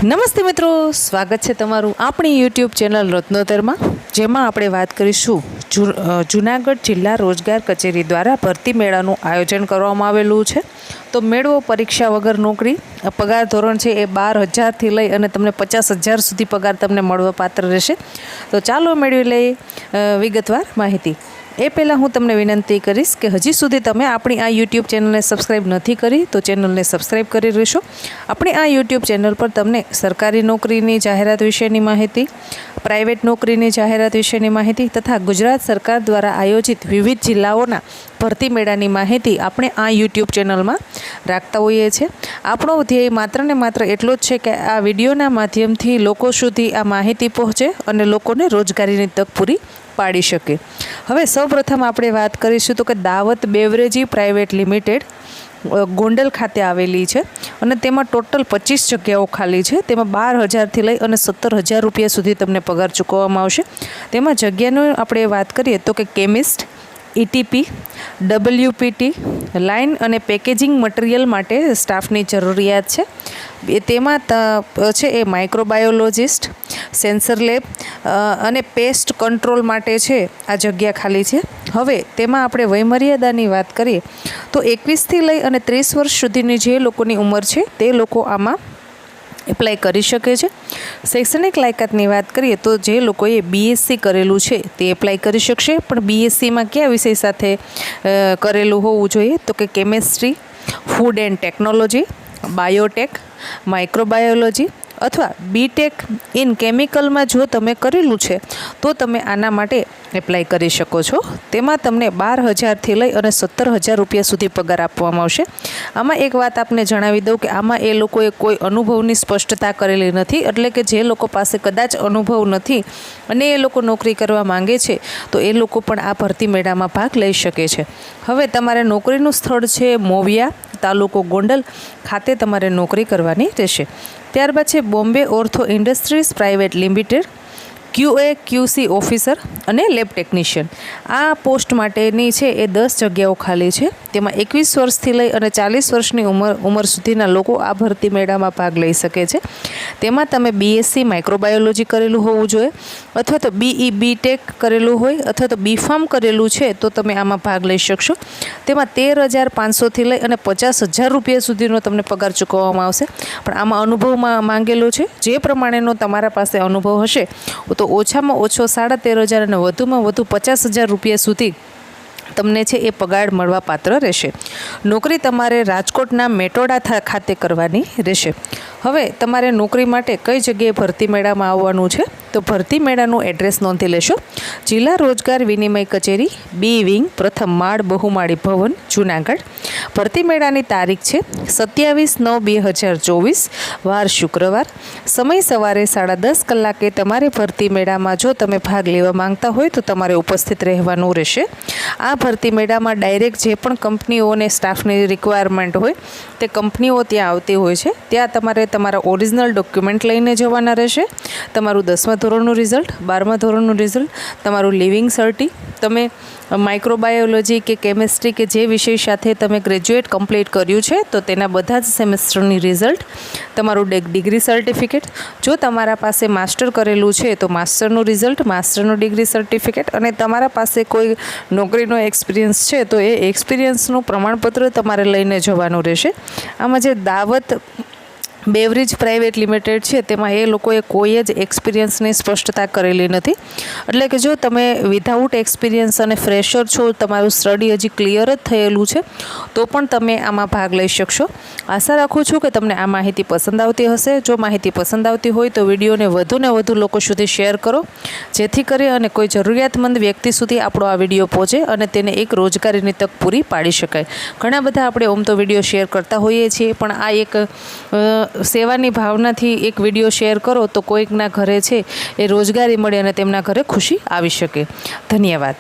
નમસ્તે મિત્રો, સ્વાગત છે તમારું આપણી યુટ્યુબ ચેનલ રત્નોતરમાં, જેમાં આપણે વાત કરીશું જૂનાગઢ જિલ્લા રોજગાર કચેરી દ્વારા ભરતી મેળાનું આયોજન કરવામાં આવેલું છે. તો મેળવો પરીક્ષા વગર નોકરી. પગાર ધોરણ છે એ 12,000થી લઈ અને તમને 50,000 સુધી પગાર તમને મળવા પાત્ર રહેશે. તો ચાલો મેળવી લઈએ વિગતવાર માહિતી. એ પહેલાં હું તમને વિનંતી કરીશ કે હજી સુધી તમે આપણી આ યુટ્યુબ ચેનલને સબસ્ક્રાઈબ નથી કરી તો ચેનલને સબસ્ક્રાઈબ કરી રહેશો. આપણી આ યુટ્યુબ ચેનલ પર તમને સરકારી નોકરીની જાહેરાત વિશેની માહિતી, પ્રાઇવેટ નોકરીની જાહેરાત વિશેની માહિતી તથા ગુજરાત સરકાર દ્વારા આયોજિત વિવિધ જિલ્લાઓના ભરતી મેળાની માહિતી આપણે આ યુટ્યુબ ચેનલમાં રાખતા હોઈએ છીએ. આપણો ધ્યેય માત્ર ને માત્ર એટલો જ છે કે આ વિડીયોના માધ્યમથી લોકો સુધી આ માહિતી પહોંચે અને લોકોને રોજગારીની તક પૂરી પાડી શકે. હવે સૌપ્રથમ આપણે વાત કરીશું તો કે દાવત બેવરેજી પ્રાઇવેટ લિમિટેડ ગોંડલ ખાતે આવેલી છે અને તેમાં ટોટલ 25 જગ્યાઓ ખાલી છે. તેમાં 12,000થી લઈ અને 17,000 રૂપિયા સુધી તમને પગાર ચૂકવવામાં આવશે. તેમાં જગ્યાનો આપણે વાત કરીએ તો કે કેમિસ્ટ, ETP, WPT, લાઇન અને પેકેજિંગ મટીરિયલ માટે સ્ટાફની જરૂરિયાત છે. તેમાં છે એ માઇક્રોબાયોલોજિસ્ટ, સેન્સર લેબ અને પેસ્ટ કંટ્રોલ માટે છે આ જગ્યા ખાલી છે. હવે તેમાં આપણે વયમર્યાદાની વાત કરીએ તો 21થી લઈ અને 30 વર્ષ સુધીની જે લોકોની ઉંમર છે તે લોકો આમાં એપ્લાય કરી શકે છે. શૈક્ષણિક લાયકાતની વાત કરીએ તો જે લોકોએ BSc કરેલું છે તે એપ્લાય કરી શકશે. પણ BScમાં કયા વિષય સાથે કરેલું હોવું જોઈએ તો કે chemistry, food and technology, Biotech, microbiology અથવા BTech ઇન કેમિકલમાં જો તમે કરેલું છે તો તમે આના માટે એપ્લાય કરી શકો છો. તેમાં તમને 12,000થી લઈ અને 17,000 રૂપિયા સુધી પગાર આપવામાં આવશે. આમાં એક વાત આપને જણાવી દઉં કે આમાં એ લોકોએ કોઈ અનુભવની સ્પષ્ટતા કરેલી નથી, એટલે કે જે લોકો પાસે કદાચ અનુભવ નથી અને એ લોકો નોકરી કરવા માંગે છે તો એ લોકો પણ આ ભરતી મેળામાં ભાગ લઈ શકે છે. હવે તમારે નોકરીનું સ્થળ છે મોવિયા, તાલુકો ગોંડલ ખાતે તમારે નોકરી કરવાની રહેશે. ત્યારબાદ છે Bombay ortho industries private limited QA QC officer અને લેબ ટેકનિશિયન. આ પોસ્ટ માટેની છે એ 10 જગ્યાઓ ખાલી છે. તેમાં 21 વર્ષથી લઈ અને 40 વર્ષની ઉંમર સુધીના લોકો આ ભરતી મેળામાં ભાગ લઈ શકે છે. તેમાં તમે BSc માઇક્રોબાયોલોજી કરેલું હોવું જોઈએ અથવા તો BTech કરેલું હોય અથવા તો B.Pharm કરેલું છે તો તમે આમાં ભાગ લઈ શકશો. તેમાં 13,500થી લઈ અને 50,000 રૂપિયા સુધીનો તમને પગાર ચૂકવવામાં આવશે. પણ આમાં અનુભવમાં માંગેલો છે. જે પ્રમાણેનો તમારા પાસે અનુભવ હશે તો ઓછામાં ઓછો 13,500 અને વધુમાં વધુ 50,000 રૂપિયા સુધી તમને છે એ પગાર મળવા પાત્ર રહેશે. નોકરી તમારે રાજકોટના મેટોડા ખાતે કરવાની રહેશે. હવે તમારે નોકરી માટે કઈ જગ્યાએ ભરતી મેળામાં આવવાનું છે તો ભરતી મેળાનું એડ્રેસ નોંધી લેશો. જિલ્લા રોજગાર વિનિમય કચેરી B વિંગ, પ્રથમ માળ, બહુમાળી ભવન, જૂનાગઢ. ભરતી મેળાની તારીખ છે 27/9/2024, વાર શુક્રવાર. સમય સવારે 10:30 કલાકે. તમારે ભરતી મેળામાં જો તમે ભાગ લેવા માંગતા હોય તો તમારે ઉપસ્થિત રહેવાનું રહેશે. આ ભરતી મેળામાં ડાયરેક્ટ જે પણ કંપનીઓને સ્ટાફની રિક્વાયરમેન્ટ હોય તે કંપનીઓ ત્યાં આવતી હોય છે. ત્યાં તમારે તમારા ઓરિજિનલ ડોક્યુમેન્ટ લઈને જવાના રહેશે. તમારું 10મા ધોરણનું રિઝલ્ટ, 12મા ધોરણનું રિઝલ્ટ, તમારું લિવિંગ સર્ટી, તમે માઇક્રોબાયોલોજી કે કેમેસ્ટ્રી કે જે વિષય સાથે તમે ગ્રેજ્યુએટ કમ્પ્લીટ કર્યું છે તો તેના બધા જ સેમેસ્ટરની રિઝલ્ટ, તમારું ડિગ્રી સર્ટિફિકેટ, જો તમારા પાસે માસ્ટર કરેલું છે તો માસ્ટરનું રિઝલ્ટ, માસ્ટરનું ડિગ્રી સર્ટિફિકેટ અને તમારા પાસે કોઈ નોકરીનો એક્સપિરિયન્સ છે તો એ એક્સપિરિયન્સનું પ્રમાણપત્ર તમારે લઈને જવાનું રહેશે. આમાં જે દાવત બેવરેજ પ્રાઇવેટ લિમિટેડ છે તેમાં એ લોકોએ કોઈ જ એક્સપિરિયન્સની સ્પષ્ટતા કરેલી નથી. એટલે કે જો તમે વિધાઉટ એક્સપિરિયન્સ અને ફ્રેશર છો, તમારું સ્ટડી હજી ક્લિયર જ થયેલું છે તો પણ તમે આમાં ભાગ લઈ શકશો. આશા રાખું છું કે તમને આ માહિતી પસંદ આવતી હશે. જો માહિતી પસંદ આવતી હોય તો વિડીયોને વધુને વધુ લોકો સુધી શેર કરો, જેથી કરી અને કોઈ જરૂરિયાતમંદ વ્યક્તિ સુધી આપણો આ વિડીયો પહોંચે અને તેને એક રોજગારીની તક પૂરી પાડી શકાય. ઘણા બધા આપણે ઓમ તો વિડીયો શેર કરતા હોઈએ છીએ, પણ આ એક સેવાની ભાવનાથી એક વિડીયો શેર કરો તો કોઈકના ઘરે છે એ રોજગારી મળે અને તેમના ઘરે ખુશી આવી શકે. ધન્યવાદ.